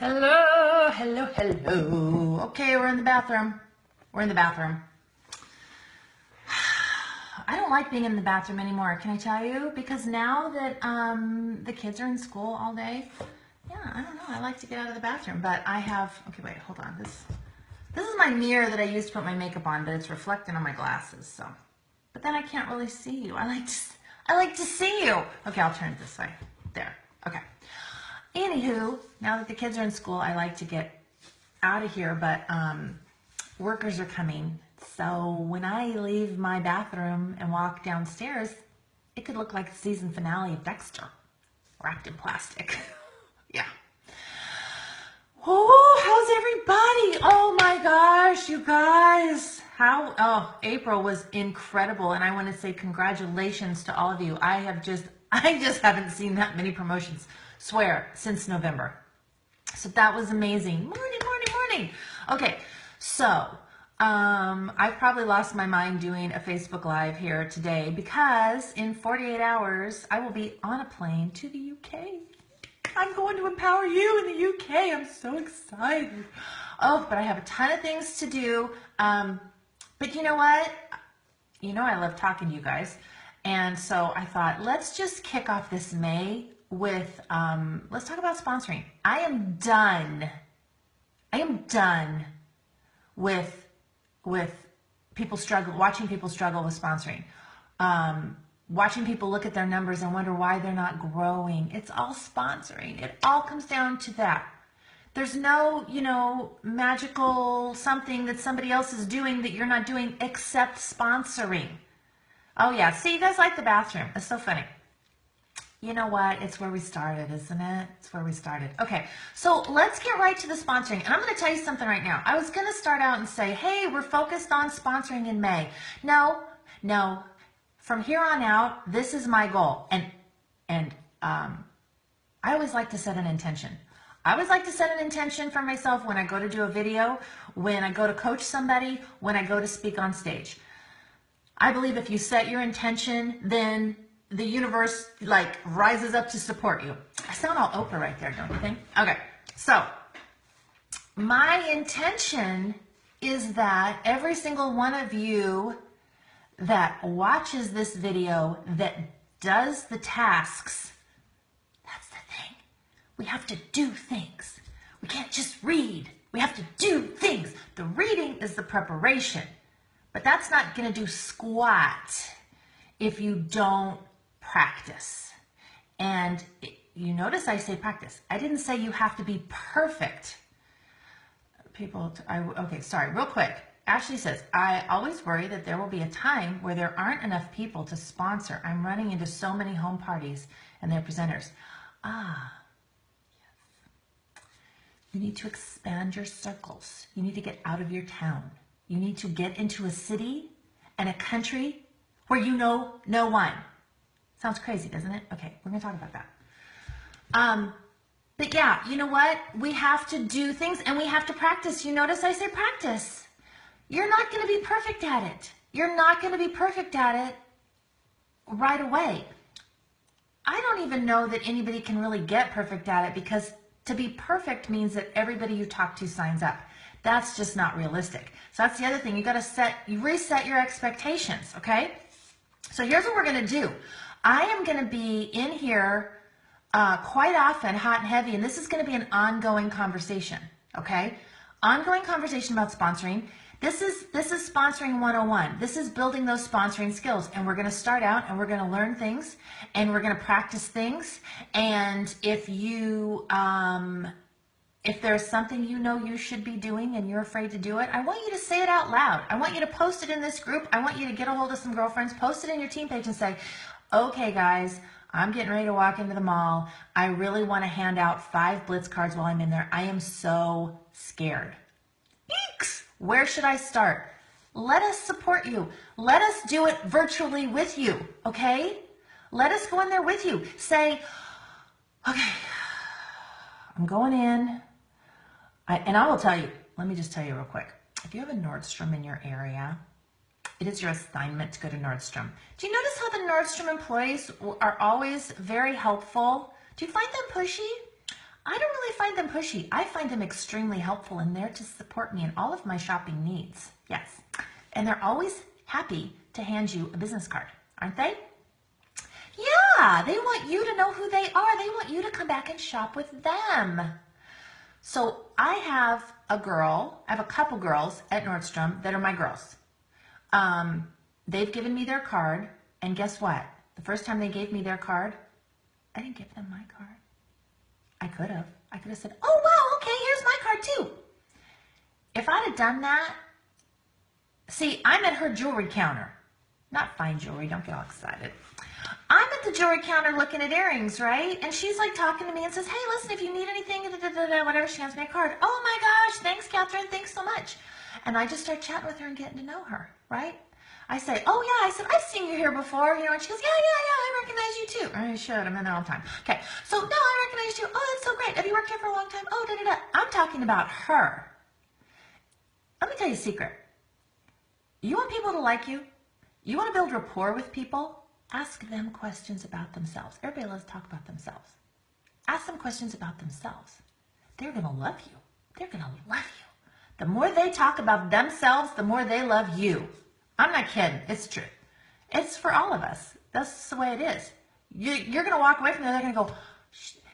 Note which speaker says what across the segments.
Speaker 1: Hello, hello, hello. Okay, we're in the bathroom. We're in the bathroom. I don't like being in the bathroom anymore, can I tell you? Because now that the kids are in school all day, yeah, I don't know. I like to get out of the bathroom, but I have, okay, wait, hold on. This is my mirror that I used to put my makeup on, but it's reflecting on my glasses, so. But then I can't really see you. I like to see you. Okay, I'll turn it this way. There. Okay. Anywho, now that the kids are in school, I like to get out of here, but workers are coming. So when I leave my bathroom and walk downstairs, it could look like the season finale of Dexter, wrapped in plastic. Yeah. Oh, how's everybody? Oh my gosh, you guys. April was incredible, and I want to say congratulations to all of you. I just haven't seen that many promotions, swear, since November. So that was amazing. Morning. Okay, so I've probably lost my mind doing a Facebook Live here today because in 48 hours, I will be on a plane to the UK. I'm going to empower you in the UK. I'm so excited. Oh, but I have a ton of things to do. But you know what? You know I love talking to you guys. And so I thought, let's just kick off this May with, let's talk about sponsoring. I am done with people watching people struggle with sponsoring. Watching people look at their numbers and wonder why they're not growing. It's all sponsoring. It all comes down to that. There's no, magical something that somebody else is doing that you're not doing except sponsoring. Oh yeah, see, you guys like the bathroom. It's so funny. You know what? It's where we started, isn't it? It's where we started. Okay, so let's get right to the sponsoring. And I'm going to tell you something right now. I was going to start out and say, hey, we're focused on sponsoring in May. No. From here on out, this is my goal. And I always like to set an intention. I always like to set an intention for myself when I go to do a video, when I go to coach somebody, when I go to speak on stage. I believe if you set your intention, then the universe rises up to support you. I sound all Oprah right there, don't you think? Okay, so my intention is that every single one of you that watches this video, that does the tasks, that's the thing. We have to do things. We can't just read. We have to do things. The reading is the preparation, but that's not going to do squat if you don't practice. And you notice I say practice. I didn't say you have to be perfect. Okay, sorry, real quick. Ashley says, I always worry that there will be a time where there aren't enough people to sponsor. I'm running into so many home parties and their presenters. Yes. You need to expand your circles. You need to get out of your town. You need to get into a city and a country where you know no one. Sounds crazy, doesn't it? Okay, we're going to talk about that. But yeah, you know what? We have to do things and we have to practice. You notice I say practice. You're not going to be perfect at it. You're not going to be perfect at it right away. I don't even know that anybody can really get perfect at it because to be perfect means that everybody you talk to signs up. That's just not realistic. So that's the other thing. You reset your expectations, okay? So here's what we're going to do. I am going to be in here quite often, hot and heavy, and this is going to be an ongoing conversation, okay? Ongoing conversation about sponsoring. This is sponsoring 101. This is building those sponsoring skills, and we're going to start out and we're going to learn things and we're going to practice things. And if there's something you know you should be doing and you're afraid to do it, I want you to say it out loud. I want you to post it in this group. I want you to get a hold of some girlfriends, post it in your team page and say, okay guys, I'm getting ready to walk into the mall. I really want to hand out 5 Blitz cards while I'm in there. I am so scared. Eeks! Where should I start? Let us support you. Let us do it virtually with you, okay? Let us go in there with you. Say, okay, I'm going in. And I will tell you, let me just tell you real quick. If you have a Nordstrom in your area, it is your assignment to go to Nordstrom. Do you notice how the Nordstrom employees are always very helpful? Do you find them pushy? I don't really find them pushy. I find them extremely helpful and there to support me in all of my shopping needs. Yes. And they're always happy to hand you a business card, aren't they? Yeah, they want you to know who they are. They want you to come back and shop with them. So I have a couple girls at Nordstrom that are my girls. They've given me their card, and guess what? The first time they gave me their card, I didn't give them my card. I could have. I could have said, oh, wow, okay, here's my card too. If I'd have done that, see, I'm at her jewelry counter. Not fine jewelry, don't get all excited. I'm at the jewelry counter looking at earrings, right? And she's like talking to me and says, hey, listen, if you need anything, whatever, she hands me a card. Oh my gosh, thanks, Catherine, thanks so much. And I just start chatting with her and getting to know her, right? I say, oh yeah, I said, I've seen you here before, and she goes, yeah, I recognize you too. I should, I'm in there all the time. Okay, so no, I recognize you. Oh, that's so great. Have you worked here for a long time? Oh, I'm talking about her. Let me tell you a secret. You want people to like you? You want to build rapport with people? Ask them questions about themselves. Everybody loves to talk about themselves. Ask them questions about themselves. They're going to love you. They're going to love you. The more they talk about themselves, the more they love you. I'm not kidding. It's true. It's for all of us. That's the way it is. You're going to walk away from there. They're going to go,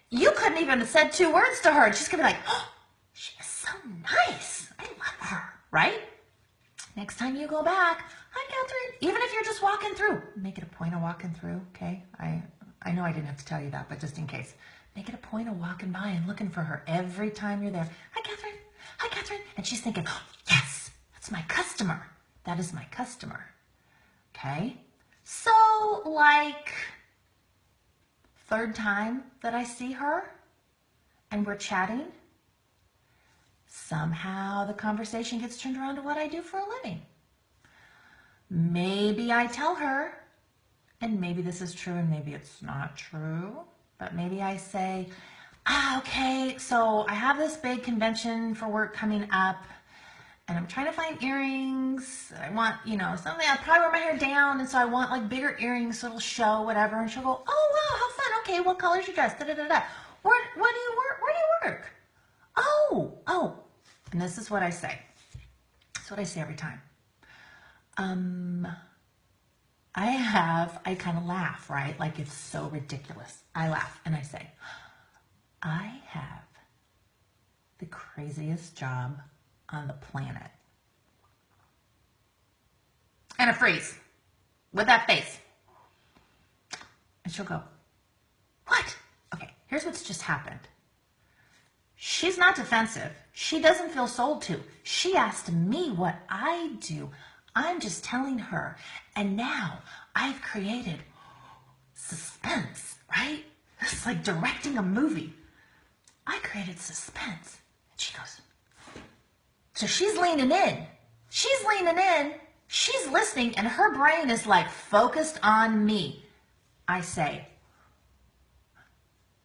Speaker 1: you couldn't even have said 2 words to her. She's going to be like, oh, she is so nice. I love her. Right? Next time you go back, hi, Catherine. Even if you're just walking through, make it a point of walking through, okay? I know I didn't have to tell you that, but just in case. Make it a point of walking by and looking for her every time you're there. Hi, Catherine. Hi, Catherine. And she's thinking, oh, yes, that's my customer. That is my customer. Okay? So, like, 3rd time that I see her and we're chatting, somehow the conversation gets turned around to what I do for a living. Maybe I tell her, and maybe this is true and maybe it's not true, but maybe I say, okay, so I have this big convention for work coming up, and I'm trying to find earrings. I want, something, I'll probably wear my hair down, and so I want like bigger earrings so it'll show, whatever. And she'll go, oh, wow, how fun. Okay, what color's your dress? Da-da-da-da. Where do you work? Oh. And this is what I say. That's what I say every time. I kind of laugh, right? Like it's so ridiculous. I laugh and I say, I have the craziest job on the planet. And a freeze with that face. And she'll go, what? Okay, here's what's just happened. She's not defensive. She doesn't feel sold to. She asked me what I do. I'm just telling her. And now I've created suspense, right? It's like directing a movie. I created suspense. And she goes, so she's leaning in. She's leaning in. She's listening, and her brain is like focused on me. I say,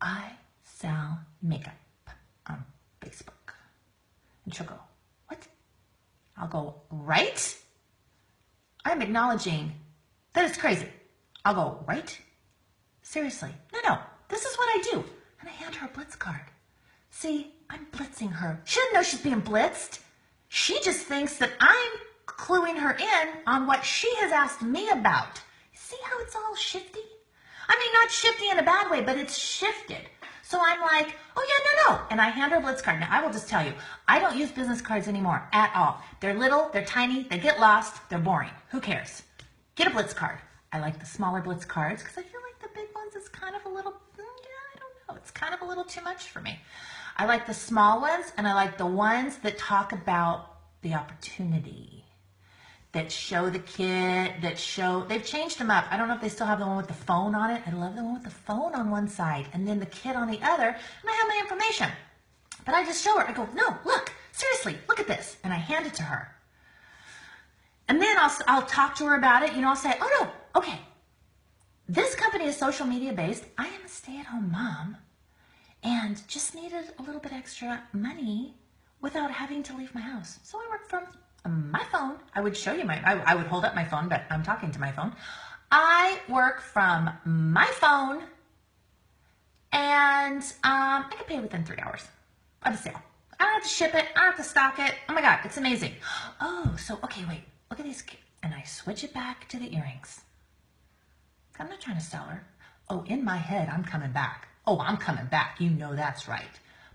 Speaker 1: I sell makeup on Facebook. And she'll go, what? I'll go, right? I'm acknowledging that it's crazy. I'll go, right? Seriously. No, this is what I do. And I hand her a Blitz card. See, I'm blitzing her. She doesn't know she's being blitzed. She just thinks that I'm cluing her in on what she has asked me about. See how it's all shifty? I mean, not shifty in a bad way, but it's shifted. So I'm like, oh yeah, no. And I hand her a Blitz card. Now, I will just tell you, I don't use business cards anymore at all. They're little, they're tiny, they get lost, they're boring. Who cares? Get a Blitz card. I like the smaller Blitz cards because I feel like the big ones is kind of a little, I don't know. It's kind of a little too much for me. I like the small ones, and I like the ones that talk about the opportunity, that show the kid, they've changed them up. I don't know if they still have the one with the phone on it. I love the one with the phone on one side and then the kid on the other, and I have my information. But I just show her. I go, no, look, seriously, look at this. And I hand it to her. And then I'll talk to her about it. I'll say, oh no, okay. This company is social media based. I am a stay-at-home mom and just needed a little bit extra money without having to leave my house. So I work from my phone. I would show you I would hold up my phone, but I'm talking to my phone. I work from my phone, and I can pay within 3 hours. at a sale. I don't have to ship it. I don't have to stock it. Oh my God, it's amazing. Oh, so, okay, wait, look at these. And I switch it back to the earrings. I'm not trying to sell her. Oh, in my head, I'm coming back. Oh, I'm coming back. You know that's right.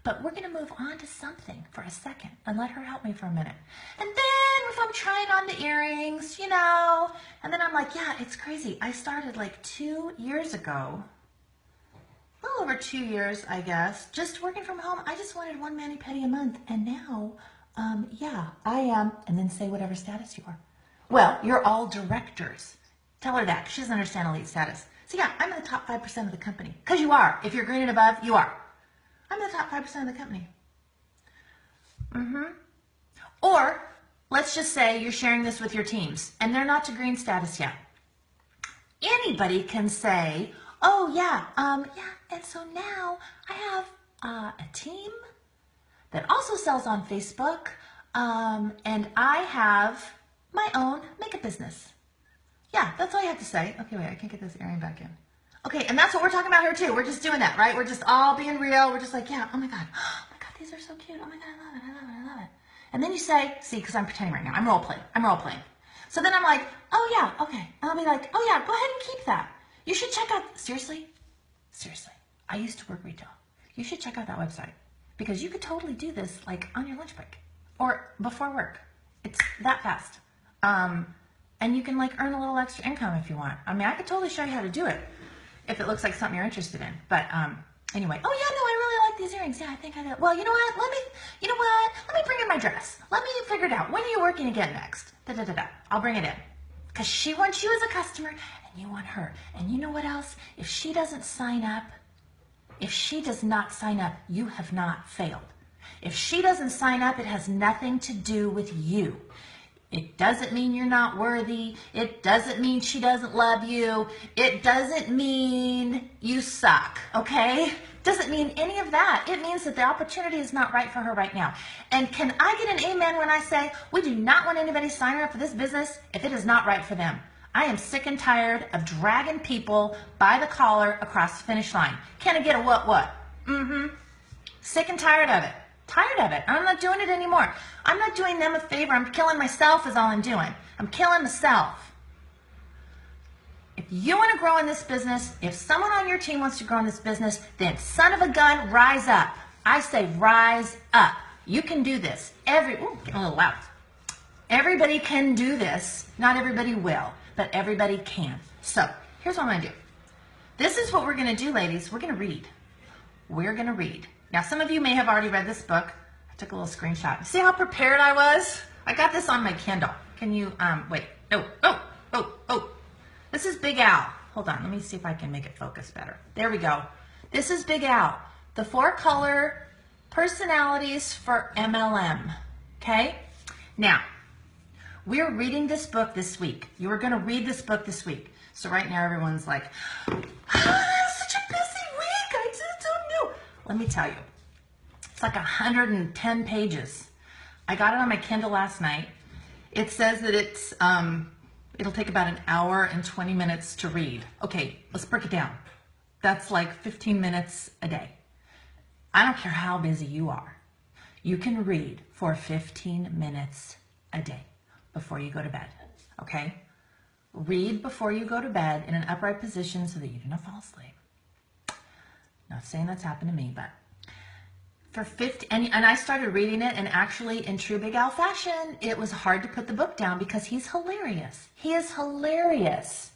Speaker 1: But we're going to move on to something for a second and let her help me for a minute. And then if I'm trying on the earrings, you know, and then I'm like, yeah, it's crazy. I started like 2 years ago, a little over 2 years, I guess, just working from home. I just wanted one mani-pedi a month. And now, yeah, I am. And then say whatever status you are. Well, you're all directors. Tell her that. She doesn't understand elite status. So yeah, I'm in the top 5% of the company. Because you are. If you're green and above, you are. I'm in the top 5% of the company. Or let's just say you're sharing this with your teams and they're not to green status yet. Anybody can say, oh yeah, and so now I have a team that also sells on Facebook, and I have my own makeup business. Yeah, that's all you have to say. Okay, wait, I can't get this earring back in. Okay, and that's what we're talking about here too. We're just doing that, right? We're just all being real. We're just like, yeah, oh my God, these are so cute. Oh my God, I love it, I love it, I love it. And then you say, see, because I'm pretending right now. I'm role playing. So then I'm like, oh yeah, okay. And I'll be like, oh yeah, go ahead and keep that. You should check out, seriously, I used to work retail. You should check out that website because you could totally do this like on your lunch break or before work. It's that fast. And you can like earn a little extra income if you want. I mean, I could totally show you how to do it if it looks like something you're interested in. But anyway, oh yeah, no, I really like these earrings. Yeah, I think I do. Well, you know what? Let me bring in my dress. Let me figure it out. When are you working again next? I'll bring it in. Because she wants you as a customer and you want her. And you know what else? If she doesn't sign up, if she does not sign up, you have not failed. If she doesn't sign up, it has nothing to do with you. It doesn't mean you're not worthy. It doesn't mean she doesn't love you. It doesn't mean you suck, okay? It doesn't mean any of that. It means that the opportunity is not right for her right now. And can I get an amen when I say we do not want anybody signing up for this business if it is not right for them? I am sick and tired of dragging people by the collar across the finish line. Can I get a what? Sick and tired of it. Tired of it. I'm not doing it anymore. I'm not doing them a favor. I'm killing myself is all I'm doing. I'm killing myself. If you want to grow in this business, if someone on your team wants to grow in this business, then son of a gun, rise up. I say rise up. You can do this. Getting a little loud. Everybody can do this. Not everybody will, but everybody can. So here's what I'm going to do. This is what we're going to do, ladies. We're going to read. We're going to read. Now, some of you may have already read this book. I took a little screenshot. See how prepared I was? I got this on my Kindle. Can you, wait. Oh. This is Big Al. Hold on. Let me see if I can make it focus better. There we go. This is Big Al. The 4-color personalities for MLM. Okay? Now, we're reading this book this week. You are going to read this book this week. So right now, everyone's like, such a busy week. I just don't know. Let me tell you, it's like 110 pages. I got it on my Kindle last night. It says that it'll take about an hour and 20 minutes to read. Okay, let's break it down. That's like 15 minutes a day. I don't care how busy you are. You can read for 15 minutes a day before you go to bed, okay? Read before you go to bed in an upright position so that you do not fall asleep. Not saying that's happened to me, but for 50, and I started reading it, and actually in true Big Al fashion, it was hard to put the book down because he's hilarious. He is hilarious.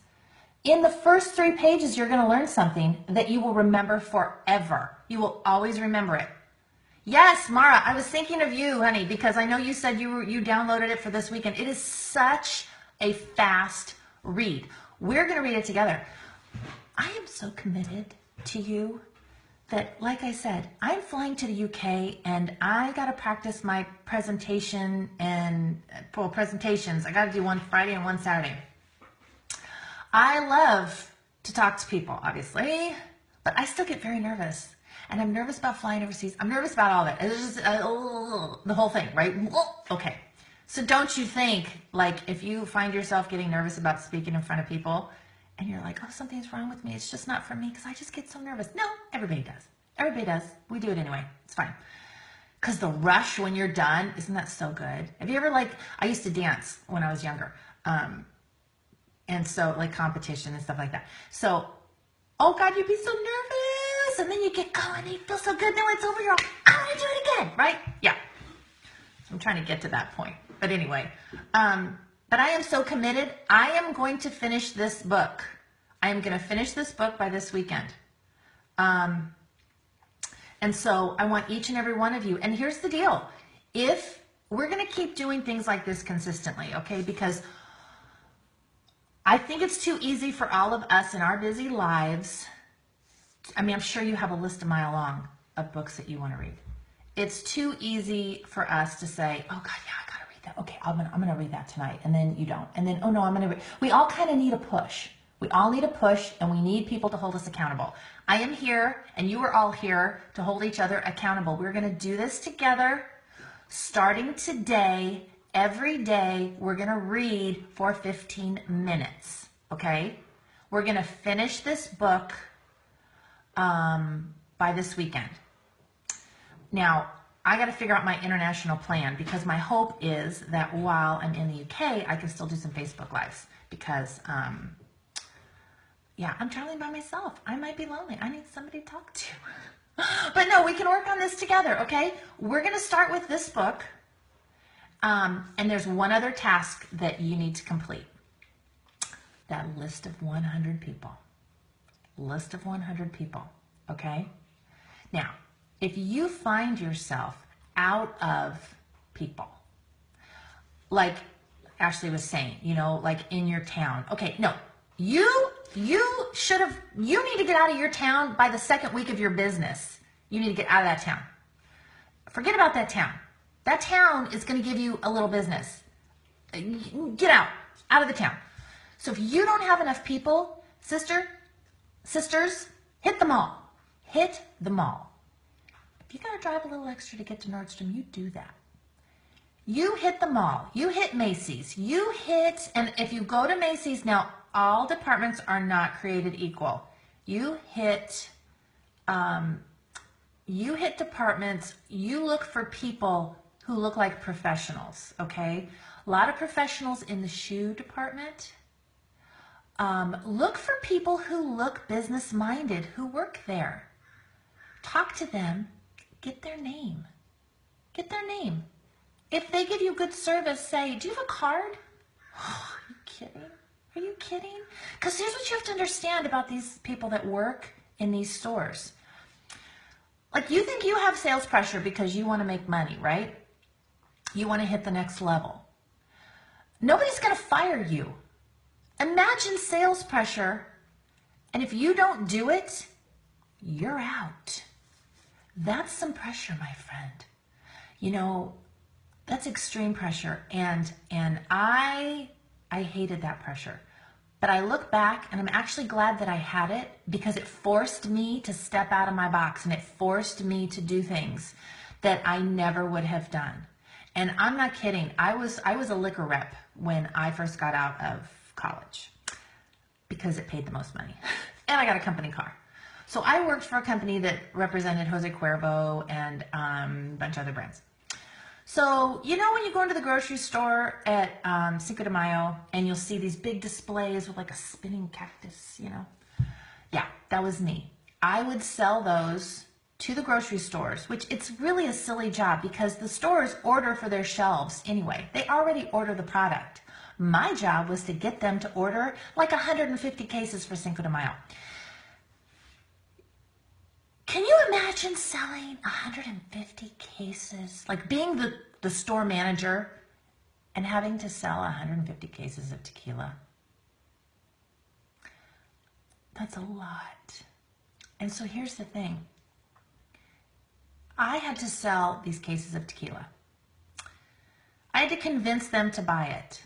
Speaker 1: In the first 3 pages, you're going to learn something that you will remember forever. You will always remember it. Yes, Mara, I was thinking of you, honey, because I know you said you downloaded it for this weekend. It is such a fast read. We're going to read it together. I am so committed to you that, like I said, I'm flying to the UK and I got to practice my presentation and presentations. I got to do one Friday and one Saturday. I love to talk to people, obviously, but I still get very nervous. And I'm nervous about flying overseas. I'm nervous about all that. It's just the whole thing, right? Okay. So don't you think, like, if you find yourself getting nervous about speaking in front of people and you're like, oh, something's wrong with me. It's just not for me because I just get so nervous. No, everybody does. Everybody does. We do it anyway. It's fine. because the rush when you're done, isn't that so good? Have you ever, like, I used to dance when I was younger. And so, like, competition and stuff like that. So, oh God, you'd be so nervous. And then you get going and you feel so good. Then when it's over, you're all, I want to do it again, right? Yeah. So I'm trying to get to that point. But anyway, but I am so committed. I am going to finish this book. I am going to finish this book by this weekend. And so I want each and every one of you, and here's the deal. If we're going to keep doing things like this consistently, okay, because I think it's too easy for all of us in our busy lives. I mean, I'm sure you have a list a mile long of books that you want to read. It's too easy for us to say, oh God, yeah, I got to read that. Okay, I'm gonna read that tonight. And then you don't. And then, oh no, I'm going to read. We all kind of need a push. We all need a push, and we need people to hold us accountable. I am here, and you are all here to hold each other accountable. We're going to do this together starting today. Every day, we're going to read for 15 minutes, okay? We're going to finish this book by this weekend. Now, I got to figure out my international plan because my hope is that while I'm in the UK, I can still do some Facebook Lives because, yeah, I'm traveling by myself. I might be lonely. I need somebody to talk to. But no, we can work on this together, okay? We're going to start with this book. And there's one other task that you need to complete. That list of 100 people. List of 100 people, okay? Now, if you find yourself out of people, like Ashley was saying, you know, like in your town. Okay, no, you need to get out of your town by the second week of your business. You need to get out of that town. Forget about that town. That town is going to give you a little business. Get out of the town. So if you don't have enough people, sisters, hit the mall. Hit the mall. If you got to drive a little extra to get to Nordstrom, you do that. You hit the mall. You hit Macy's. And if you go to Macy's, now all departments are not created equal. You hit departments, you look for people who look like professionals, okay? A lot of professionals in the shoe department. Look for people who look business-minded, who work there. Talk to them, get their name. Get their name. If they give you good service, say, do you have a card? Oh, are you kidding? Are you kidding? Because here's what you have to understand about these people that work in these stores. Like, you think you have sales pressure because you want to make money, right? You want to hit the next level. Nobody's going to fire you. Imagine sales pressure, and if you don't do it, you're out. That's some pressure, my friend. You know, that's extreme pressure, and I hated that pressure. But I look back, and I'm actually glad that I had it because it forced me to step out of my box, and it forced me to do things that I never would have done. And I'm not kidding. I was a liquor rep when I first got out of college because it paid the most money. And I got a company car. So I worked for a company that represented Jose Cuervo and a bunch of other brands. So, you know, when you go into the grocery store at Cinco de Mayo and you'll see these big displays with like a spinning cactus, you know? Yeah, that was me. I would sell those to the grocery stores, which it's really a silly job because the stores order for their shelves anyway. They already order the product. My job was to get them to order like 150 cases for Cinco de Mayo. Can you imagine selling 150 cases? Like being the store manager and having to sell 150 cases of tequila? That's a lot. And so here's the thing. I had to sell these cases of tequila. I had to convince them to buy it.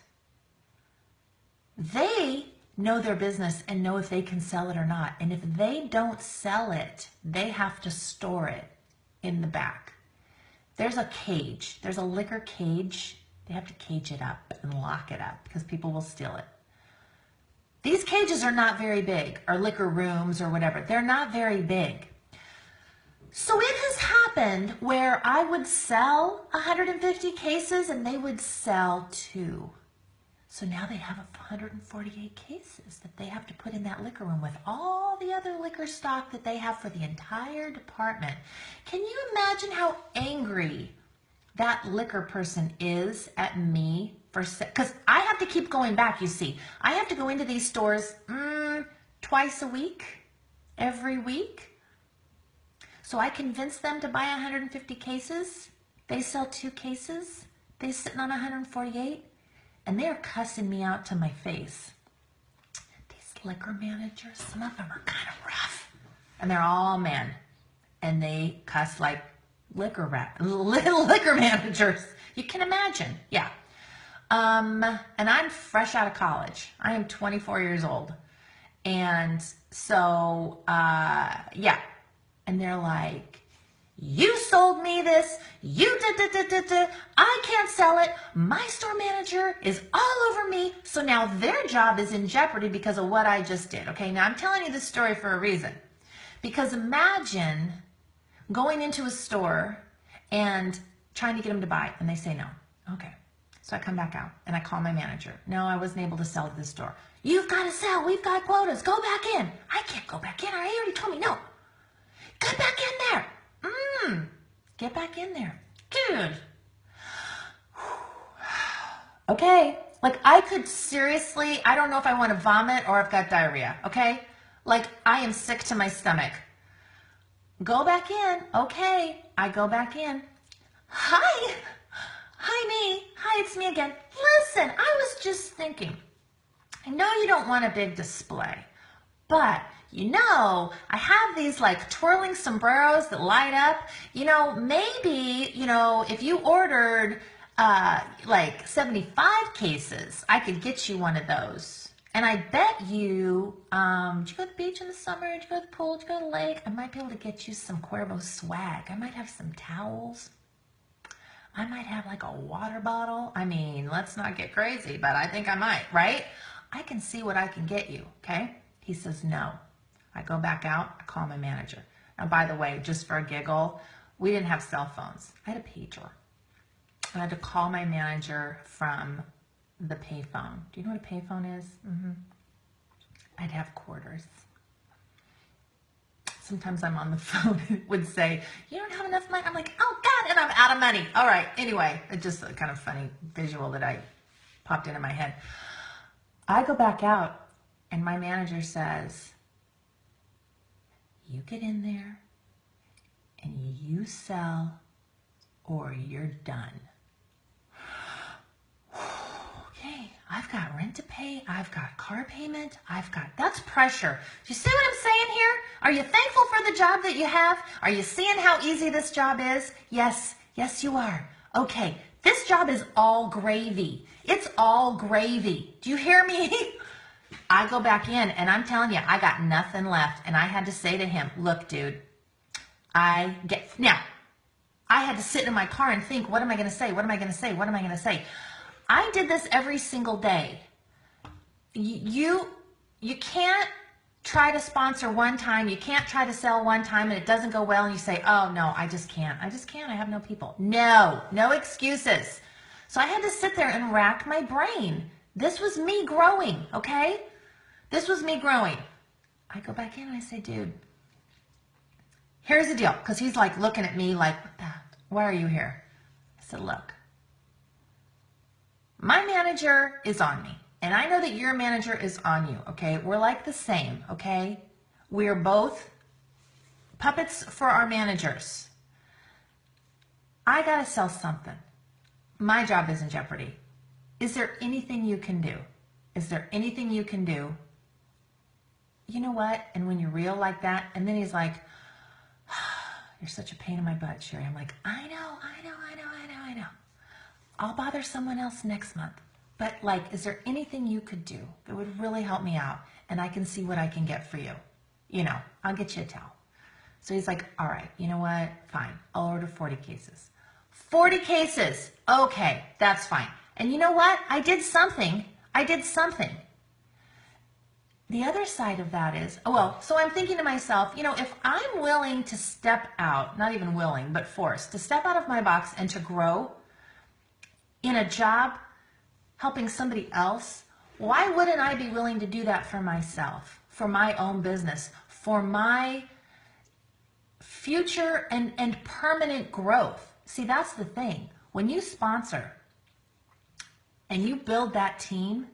Speaker 1: They know their business and know if they can sell it or not. And if they don't sell it, they have to store it in the back. There's a cage. There's a liquor cage. They have to cage it up and lock it up because people will steal it. These cages are not very big, or liquor rooms or whatever. They're not very big. So it has happened where I would sell 150 cases and they would sell 2. So now they have 148 cases that they have to put in that liquor room with all the other liquor stock that they have for the entire department. Can you imagine how angry that liquor person is at me for, because I have to keep going back, you see. I have to go into these stores twice a week, every week. So I convince them to buy 150 cases. They sell 2 cases. They're sitting on 148. And they're cussing me out to my face. These liquor managers, some of them are kind of rough. And they're all men. And they cuss like liquor managers. You can imagine. Yeah. And I'm fresh out of college. I am 24 years old. And so, yeah. And they're like, you sold me this, I can't sell it, my store manager is all over me, so now their job is in jeopardy because of what I just did. Okay, now I'm telling you this story for a reason. Because imagine going into a store and trying to get them to buy, and they say no. Okay, so I come back out, and I call my manager. No, I wasn't able to sell at this store. You've got to sell, we've got quotas, go back in. I can't go back in, I already told me no. Get back in there. Get back in there. Dude. Okay. Like I could seriously, I don't know if I want to vomit or I've got diarrhea. Okay. Like I am sick to my stomach. Go back in. Okay. I go back in. Hi. Hi, me. Hi, it's me again. Listen, I was just thinking. I know you don't want a big display, but you know, I have these like twirling sombreros that light up. You know, maybe, you know, if you ordered like 75 cases, I could get you one of those. And I bet you, did you go to the beach in the summer? Did you go to the pool? Did you go to the lake? I might be able to get you some Cuervo swag. I might have some towels. I might have like a water bottle. I mean, let's not get crazy, but I think I might, right? I can see what I can get you, okay? He says no. I go back out, I call my manager. Now, by the way, just for a giggle, we didn't have cell phones. I had a pager. I had to call my manager from the payphone. Do you know what a payphone is? I'd have quarters. Sometimes I'm on the phone and it would say, you don't have enough money. I'm like, oh God, and I'm out of money. All right, anyway, it's just a kind of funny visual that I popped into my head. I go back out and my manager says, you get in there and you sell or you're done. Okay, I've got rent to pay, I've got car payment, that's pressure. Do you see what I'm saying here? Are you thankful for the job that you have? Are you seeing how easy this job is? Yes, yes you are. Okay, this job is all gravy. It's all gravy. Do you hear me? I go back in and I'm telling you, I got nothing left. And I had to say to him, look, dude, I had to sit in my car and think, what am I going to say? What am I going to say? What am I going to say? I did this every single day. You can't try to sponsor one time. You can't try to sell one time and it doesn't go well and you say, oh no, I just can't. I have no people. No excuses. So I had to sit there and rack my brain. This was me growing, okay? This was me growing. I go back in and I say, dude, here's the deal. Because he's like looking at me like, what the, why are you here? I said, look, my manager is on me. And I know that your manager is on you, okay? We're like the same, okay? We're both puppets for our managers. I got to sell something. My job is in jeopardy. Is there anything you can do? Is there anything you can do? You know what? And when you're real like that, and then he's like, you're such a pain in my butt, Sherry. I'm like, I know. I'll bother someone else next month. But like, is there anything you could do that would really help me out? And I can see what I can get for you. You know, I'll get you a towel. So he's like, all right, you know what? Fine. I'll order 40 cases. 40 cases. Okay, that's fine. And you know what? I did something. the other side of that is, oh, well, so I'm thinking to myself, if I'm willing to step out, not even willing, but forced to step out of my box and to grow in a job helping somebody else, why wouldn't I be willing to do that for myself, for my own business, for my future and permanent growth? See, that's the thing. When you sponsor and you build that team,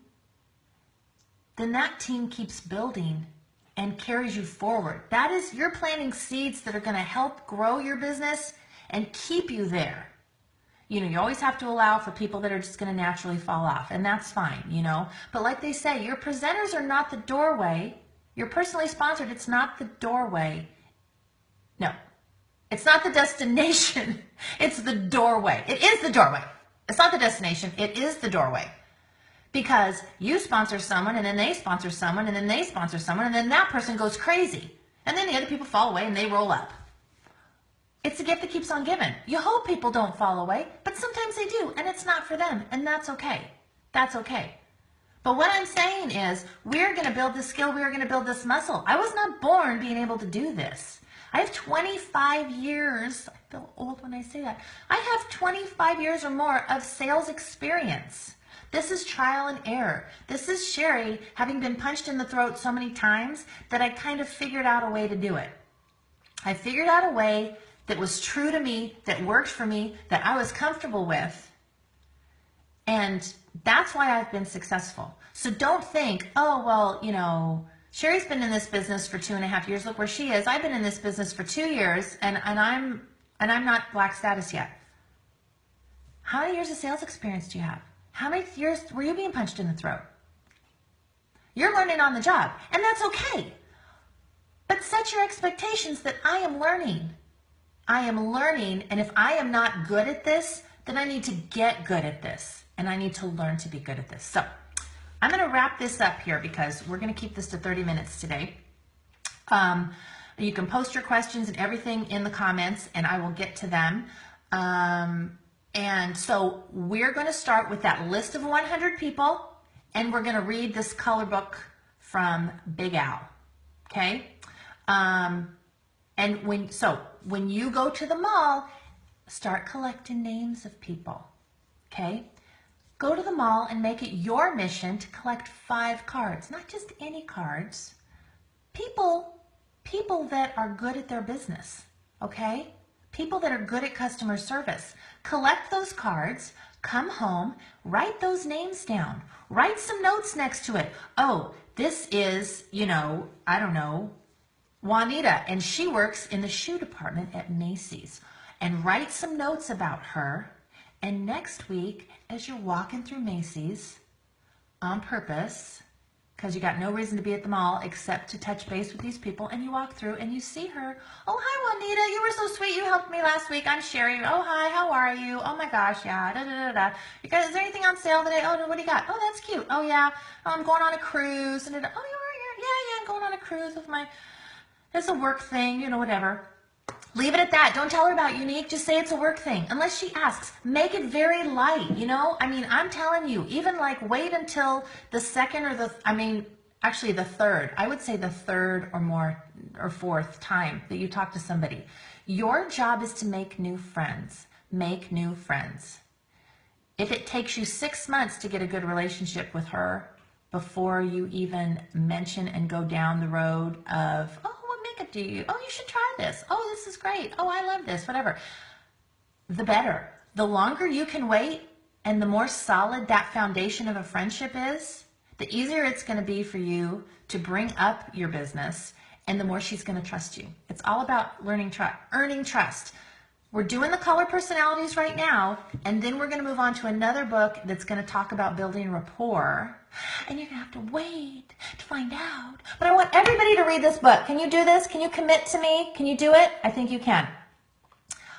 Speaker 1: then that team keeps building and carries you forward. That is, you're planting seeds that are going to help grow your business and keep you there. You always have to allow for people that are just going to naturally fall off, and that's fine, But like they say, your presenters are not the doorway. You're personally sponsored. It's not the doorway. No, it's not the destination. It's the doorway. It is the doorway. It's not the destination. It is the doorway. Because you sponsor someone, and then they sponsor someone, and then they sponsor someone, and then that person goes crazy. And then the other people fall away and they roll up. It's a gift that keeps on giving. You hope people don't fall away, but sometimes they do, and it's not for them, and that's okay. That's okay. But what I'm saying is, we're going to build this skill, we're going to build this muscle. I was not born being able to do this. I have 25 years, I feel old when I say that. I have 25 years or more of sales experience. This is trial and error. This is Sherry having been punched in the throat so many times that I kind of figured out a way to do it. I figured out a way that was true to me, that worked for me, that I was comfortable with. And that's why I've been successful. So don't think, oh, well, Sherry's been in this business for 2.5 years. Look where she is. I've been in this business for 2 years, and I'm not black status yet. How many years of sales experience do you have? How many years were you being punched in the throat? You're learning on the job, and that's okay. But set your expectations that I am learning. I am learning, and if I am not good at this, then I need to get good at this, and I need to learn to be good at this. So I'm going to wrap this up here because we're going to keep this to 30 minutes today. You can post your questions and everything in the comments, and I will get to them. And so we're going to start with that list of 100 people, and we're going to read this color book from Big Al. Okay? And when you go to the mall, start collecting names of people. Okay? Go to the mall and make it your mission to collect 5 cards, not just any cards. People that are good at their business. Okay? People that are good at customer service. Collect those cards, come home, write those names down. Write some notes next to it. Oh, this is, I don't know, Juanita, and she works in the shoe department at Macy's. And write some notes about her. And next week, as you're walking through Macy's on purpose, because you got no reason to be at the mall except to touch base with these people, and you walk through and you see her. Oh, hi, Juanita. You were so sweet. You helped me last week. I'm Sherry. Oh, hi. How are you? Oh, my gosh. Yeah. Da, da, da, da. You guys, is there anything on sale today? Oh, no. What do you got? Oh, that's cute. Oh, yeah. Oh, I'm going on a cruise. Da, da, da. Oh, you are? Yeah. I'm going on a cruise with my, it's a work thing, whatever. Leave it at that. Don't tell her about Unique. Just say it's a work thing. Unless she asks, make it very light, I'm telling you, even wait until the second or actually the third. I would say the third or more or fourth time that you talk to somebody. Your job is to make new friends. Make new friends. If it takes you 6 months to get a good relationship with her before you even mention and go down the road of, oh, do you? Oh, you should try this. Oh, this is great. Oh, I love this, whatever. The better. The longer you can wait and the more solid that foundation of a friendship is, the easier it's going to be for you to bring up your business and the more she's going to trust you. It's all about earning trust. We're doing the color personalities right now, and then we're going to move on to another book that's going to talk about building rapport. And you're going to have to wait to find out. But I want everybody to read this book. Can you do this? Can you commit to me? Can you do it? I think you can.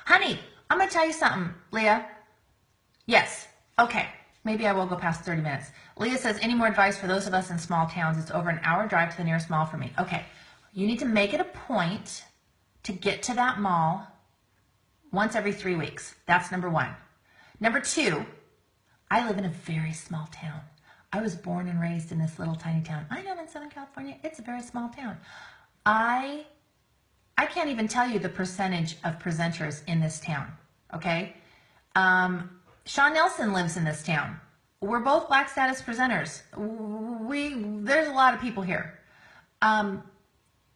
Speaker 1: Honey, I'm going to tell you something, Leah. Yes. Okay. Maybe I will go past 30 minutes. Leah says, any more advice for those of us in small towns? It's over an hour drive to the nearest mall for me. Okay. You need to make it a point to get to that mall once every 3 weeks. That's number 1. Number 2, I live in a very small town. I was born and raised in this little tiny town. I know I'm in Southern California. It's a very small town. I can't even tell you the percentage of presenters in this town, okay? Sean Nelson lives in this town. We're both Black status presenters. There's a lot of people here.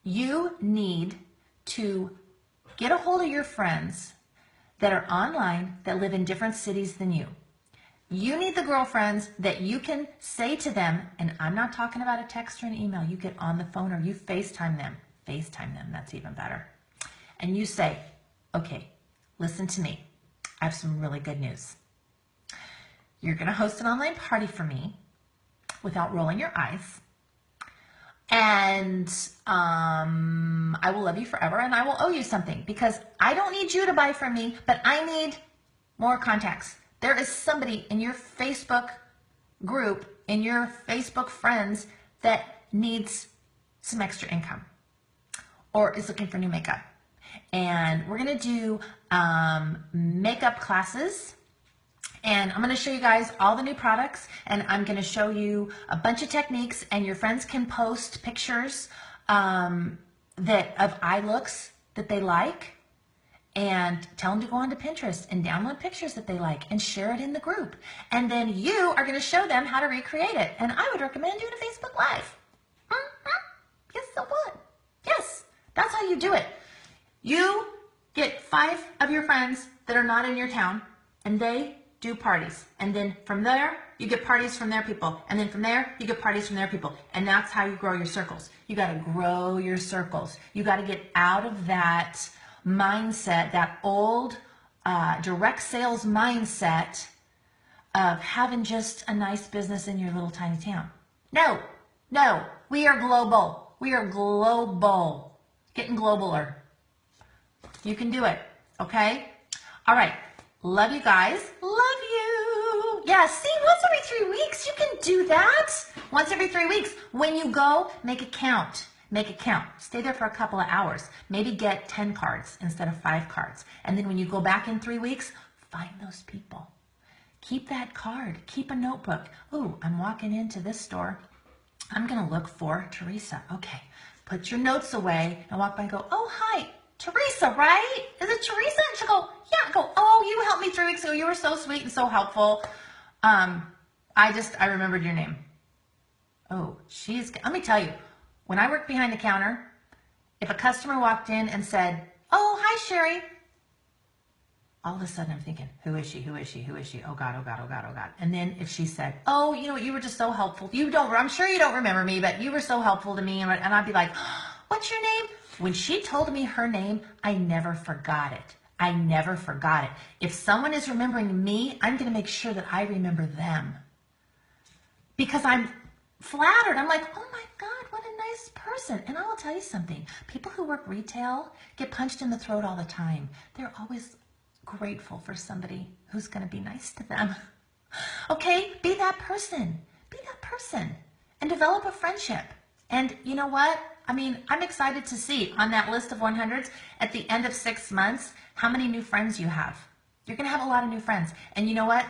Speaker 1: You need to get a hold of your friends that are online that live in different cities than you. You need the girlfriends that you can say to them, and I'm not talking about a text or an email. You get on the phone or you FaceTime them. FaceTime them, that's even better. And you say, okay, listen to me. I have some really good news. You're going to host an online party for me without rolling your eyes. And I will love you forever, and I will owe you something because I don't need you to buy from me, but I need more contacts. There is somebody in your Facebook group, in your Facebook friends that needs some extra income or is looking for new makeup. And we're going to do makeup classes. And I'm going to show you guys all the new products, and I'm going to show you a bunch of techniques, and your friends can post pictures of eye looks that they like, and tell them to go onto Pinterest and download pictures that they like and share it in the group. And then you are going to show them how to recreate it. And I would recommend doing a Facebook Live. Yes, I would. Yes, that's how you do it. You get 5 of your friends that are not in your town, and they do parties. And then from there, you get parties from their people. And then from there, you get parties from their people. And that's how you grow your circles. You got to grow your circles. You got to get out of that mindset, that old direct sales mindset of having just a nice business in your little tiny town. No, we are global. We are global. Getting globaler. You can do it, okay? All right. Love you guys. Love you. Yeah, see, once every 3 weeks, you can do that. Once every 3 weeks. When you go, make it count. Make it count. Stay there for a couple of hours. Maybe get 10 cards instead of 5 cards. And then when you go back in 3 weeks, find those people. Keep that card. Keep a notebook. Ooh, I'm walking into this store. I'm going to look for Teresa. Okay. Put your notes away and walk by and go, oh, hi. Teresa, right? Is it Teresa? And she'll go, yeah. I go, oh, you helped me 3 weeks ago. You were so sweet and so helpful. I remembered your name. Oh, let me tell you, when I worked behind the counter, if a customer walked in and said, oh, hi, Sherry. All of a sudden I'm thinking, who is she? Who is she? Who is she? Oh God, oh God, oh God, oh God. And then if she said, oh, you know what? You were just so helpful. I'm sure you don't remember me, but you were so helpful to me. And I'd be like, what's your name? When she told me her name, I never forgot it. I never forgot it. If someone is remembering me, I'm going to make sure that I remember them. Because I'm flattered. I'm like, oh my God, what a nice person. And I'll tell you something. People who work retail get punched in the throat all the time. They're always grateful for somebody who's going to be nice to them. Okay? Be that person. Be that person. And develop a friendship. And you know what? I mean, I'm excited to see on that list of 100s at the end of 6 months how many new friends you have. You're going to have a lot of new friends. And you know what?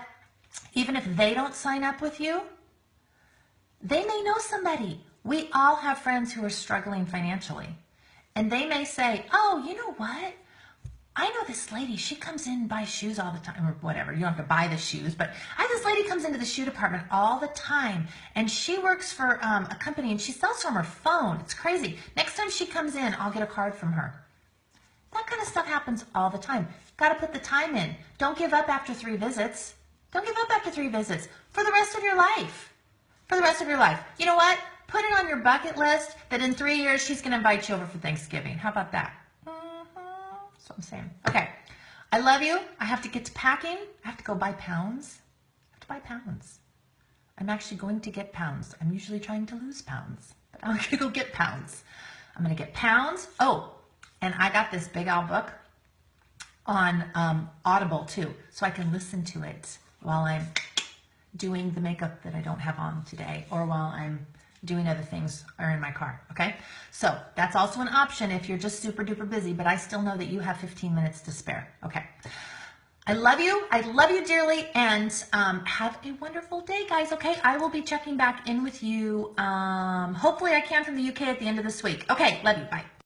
Speaker 1: Even if they don't sign up with you, they may know somebody. We all have friends who are struggling financially. And they may say, oh, you know what? I know this lady, she comes in and buys shoes all the time, or whatever. You don't have to buy the shoes, but this lady comes into the shoe department all the time, and she works for a company, and she sells from her phone. It's crazy. Next time she comes in, I'll get a card from her. That kind of stuff happens all the time. Got to put the time in. Don't give up after 3 visits. Don't give up after 3 visits. For the rest of your life. For the rest of your life. You know what? Put it on your bucket list that in 3 years, she's going to invite you over for Thanksgiving. How about that? That's what I'm saying. Okay. I love you. I have to get to packing. I have to go buy pounds. I have to buy pounds. I'm actually going to get pounds. I'm usually trying to lose pounds, but I'm going to go get pounds. I'm going to get pounds. Oh, and I got this Big Al book on Audible too, so I can listen to it while I'm doing the makeup that I don't have on today, or while I'm doing other things or in my car, okay? So that's also an option if you're just super duper busy, but I still know that you have 15 minutes to spare, okay? I love you. I love you dearly. And have a wonderful day, guys. Okay. I will be checking back in with you. Hopefully I can from the UK at the end of this week. Okay. Love you. Bye.